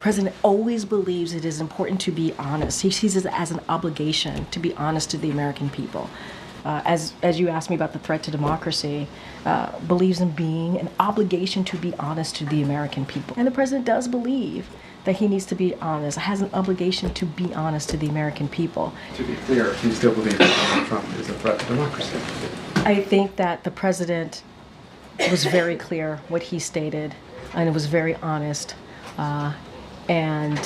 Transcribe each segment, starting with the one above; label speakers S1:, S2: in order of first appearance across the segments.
S1: President always believes it is important to be honest. He sees it as an obligation to be honest to the American people. As you asked me about the threat to democracy, believes in being an obligation to be honest to the American people. And the president does believe that he needs to be honest, has an obligation to be honest to the American people.
S2: To be clear, do you still believe that Donald Trump is a threat to democracy?
S1: I think that the president was very clear what he stated, and it was very honest. And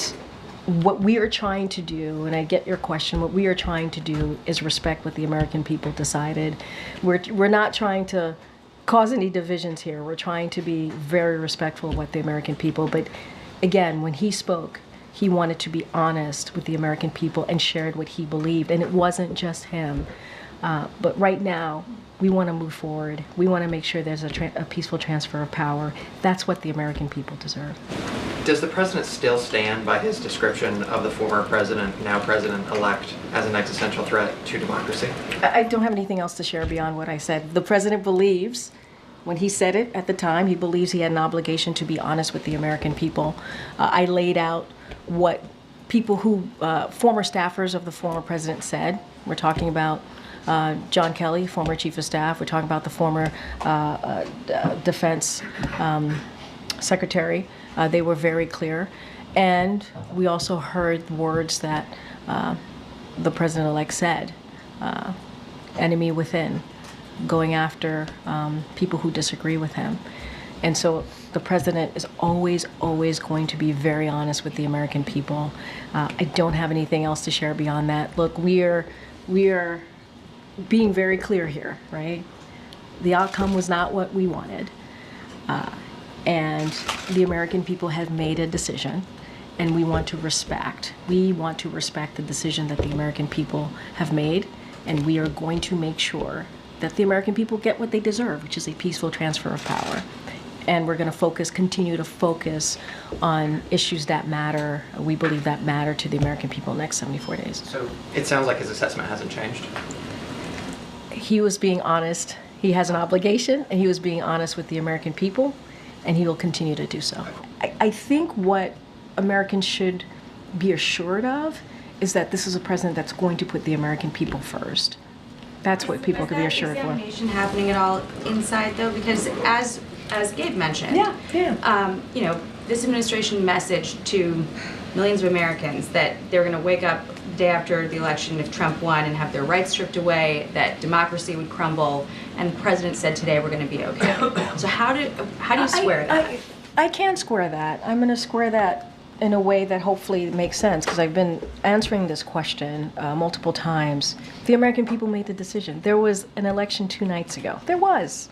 S1: what we are trying to do, and I get your question, what we are trying to do is respect what the American people decided. We're not trying to cause any divisions here. We're trying to be very respectful of what the American people, but again, when he spoke, he wanted to be honest with the American people and shared what he believed, and it wasn't just him. But right now, we want to move forward. We want to make sure there's a peaceful transfer of power. That's what the American people deserve.
S3: Does the president still stand by his description of the former president, now president-elect, as an existential threat to democracy?
S1: I don't have anything else to share beyond what I said. The president believes, when he said it at the time, he believes he had an obligation to be honest with the American people. I laid out what people who, former staffers of the former president said. We're talking about John Kelly, former chief of staff. We're talking about the former defense secretary. They were very clear. And we also heard words that the president-elect said, enemy within, going after people who disagree with him. And so the president is always, always going to be very honest with the American people. I don't have anything else to share beyond that. Look, we are being very clear here, right? The outcome was not what we wanted. And the American people have made a decision, and we want to respect. We want to respect the decision that the American people have made, and we are going to make sure that the American people get what they deserve, which is a peaceful transfer of power. And we're going to continue to focus on issues that matter. We believe that matter to the American people in the next 74 days.
S3: So it sounds like his assessment hasn't changed.
S1: He was being honest. He has an obligation, and he was being honest with the American people, and he will continue to do so. I think what Americans should be assured of is that this is a president that's going to put the American people first. That's what people can be assured for.
S4: Is that examination happening at all inside, though? Because as Gabe mentioned, you know, this administration messaged to millions of Americans that they're going to wake up the day after the election if Trump won and have their rights stripped away, that democracy would crumble, and the president said today we're going to be okay. So how do you square that?
S1: I can't square that. I'm going to square that in a way that hopefully makes sense, because I've been answering this question multiple times. The American people made the decision. There was an election 2 nights ago. There was.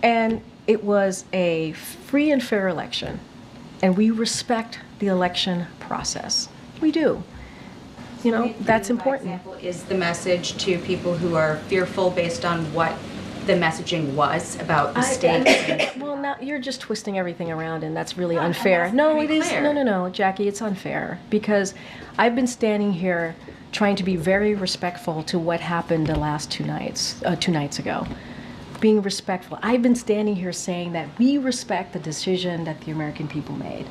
S1: And it was a free and fair election. And we respect the election process. We do. You know, that's important.
S4: For example, is the message to people who are fearful based on what the messaging was about the stakes?
S1: Well, now you're just twisting everything around, and that's really unfair. No, it is. No, Jackie, it's unfair, because I've been standing here trying to be very respectful to what happened the last 2 nights ago. Being respectful. I've been standing here saying that we respect the decision that the American people made.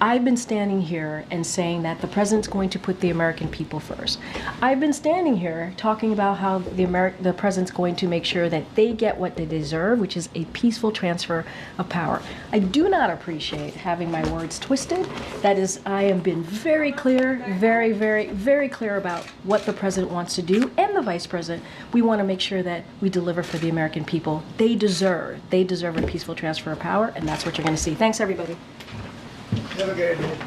S1: I've been standing here and saying that the president's going to put the American people first. I've been standing here talking about how the president's going to make sure that they get what they deserve, which is a peaceful transfer of power. I do not appreciate having my words twisted. That is, I have been very clear, very, very, very clear about what the president wants to do, and the vice president. We want to make sure that we deliver for the American people. They deserve a peaceful transfer of power, and that's what you're going to see. Thanks, everybody.
S5: Have a good day.